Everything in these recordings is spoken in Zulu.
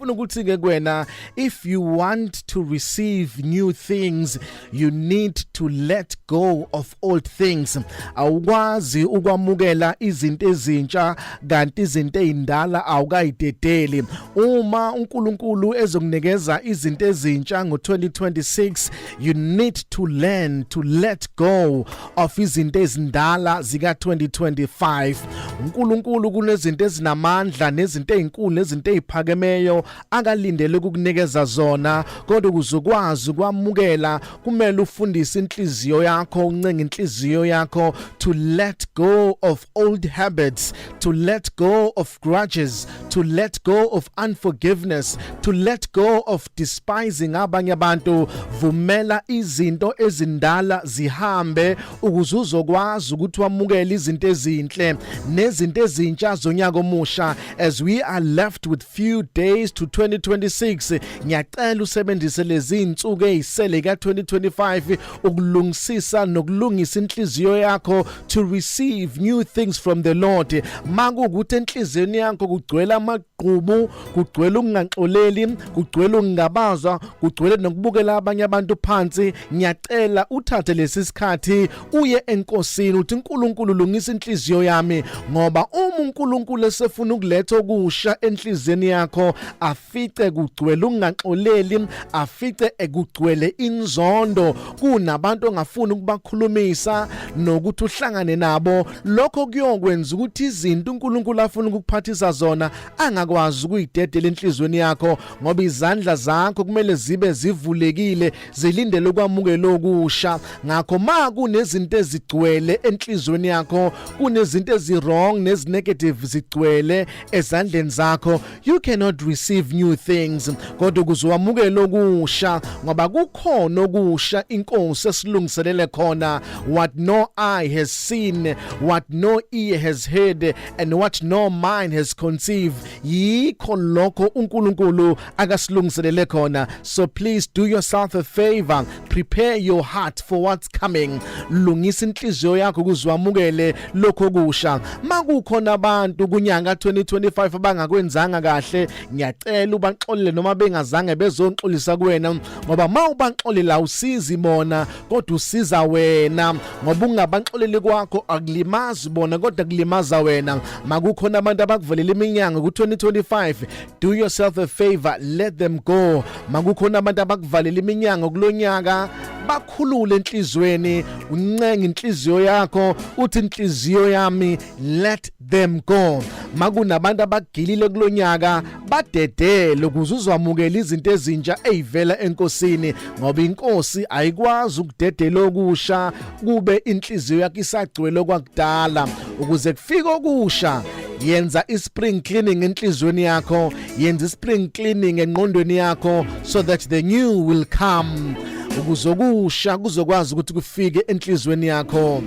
ngifuna ukuthi ke kuwena, if you want to receive new things, you need to let go of old things. Awukwazi ukwamukela izinto ezintsha kanti izinto ezindala awukayidedeli. Uma uNkulunkulu ezokunikeza izinto ezintsha ngo2026, you need to learn to let go of izinto ezindala zika 2025. uNkulunkulu kunezinto ezinamandla nezinto ezinkulu nezinto eziphakemeyo akalindele ukukunikeza zona, kodwa uzokwazi ukwamukela kumele ufundise inhliziyo yakho, uncenga inhliziyo yakho to let go of old habits, to let go of grudges, to let go of unforgiveness, to let go of despising abanye abantu. Vumela izinto ezindala zihambe ukuze uzokwazi ukuthi wamukele izinto ezinhle nezinto ezintsha zonyaka omusha. As we are left with few days to 2026, ngiyacela usebenzise lezi insuku ezisele ka 2025 ukulungisisa nokulungisa inhliziyo yakho to receive new things from the Lord. Makukuthi enhliziyweni yakho kugcwele amaqhubu, kugcwele ukungaxoleli, kugcwele ukungabazwa, kugcwele nokubukela abanye abantu phansi, ngiyacela uthathe lesi sikhathi uye enkosini uthi uNkulunkulu lungisa inhliziyo yami, ngoba uma uNkulunkulu esefuna ukuletha okusha enhliziyweni yakho afice kugcwele ukungaxoleli, afice ekugcwele inzondo, kunabantu ongafuni ukubakhulumisa nokuthi uhlangane nabo, lokho kuyokwenza ukuthi izinto uNkulunkulu afuna ukuphathisa zona angakwazi ukuyidedela enhliziyweni yakho, ngoba izandla zakho kumele zibe zivulekile zilindele ukwamukela okusha. Ngakho kunezinto ezigcwele enhliziyweni yakho, kunezinto ezi-wrong nezi-negative zigcwele ezandleni zakho, you cannot receive new things. Kodwa kuzowamukela okusha ngoba kukhona okusha inkosi esilungiselele khona, what no eye has seen, what no ear has heard, and what no mind has conceived. Yikho lokho uNkulunkulu akasilungiselele khona. So please do yourself a favor, prepare your heart for what's coming. Lungisa inhliziyo yakho ukuzwamukele lokho kusha. Makukhona abantu kunyanga 2025 abangakwenzanga kahle, ngiyacela ubanxolele noma bengazange bezonxolisa kuwena, ngoba ubanxolela usizi bona kodwa usiza wena, ngoba ungabanxoleli kwakho akulimazi bona kodwa kulimaza wena. Makukhona abantu abakuvalela iminyango ku2025, do yourself a favor, let them go. Makukhona abantu abakuvalela iminyango kulonyaka, bakhulule enhlizweni, uncenga inhliziyo yakho uthi inhliziyo yami, let them go. Makunabantu abagilile kulonyaka, badedele ukuze uzwamukela izinto ezintsha ezivela enkosini, ngoba inkosi ayikwazi ukudedela okusha kube inhliziyo yakho isagcwele kwakudala. Ukuze kufike okusha, yenza ispring cleaning enhlizweni yakho, yenza ispring cleaning engqondweni yakho, so that the new will come. Ukuzokusha kuzokwazi ukuthi kufike enhlizweni yakho,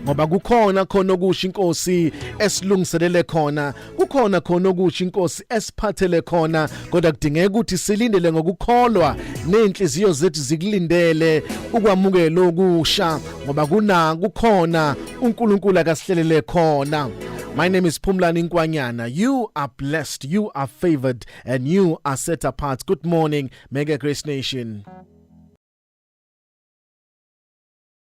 ngoba kukhona khona okusha inkosi esilungiselele khona, kukhona khona okusha inkosi esiphathele khona, kodwa kudingeka ukuthi silindele ngokukholwa nenhliziyo zethu zikulindele ukwamukela okusha, ngoba kukhona uNkulunkulu akasihlelele khona. My name is Phumlani Nkwanyana. You are blessed, you are favored, and you are set apart. Good morning, Mega Grace Nation.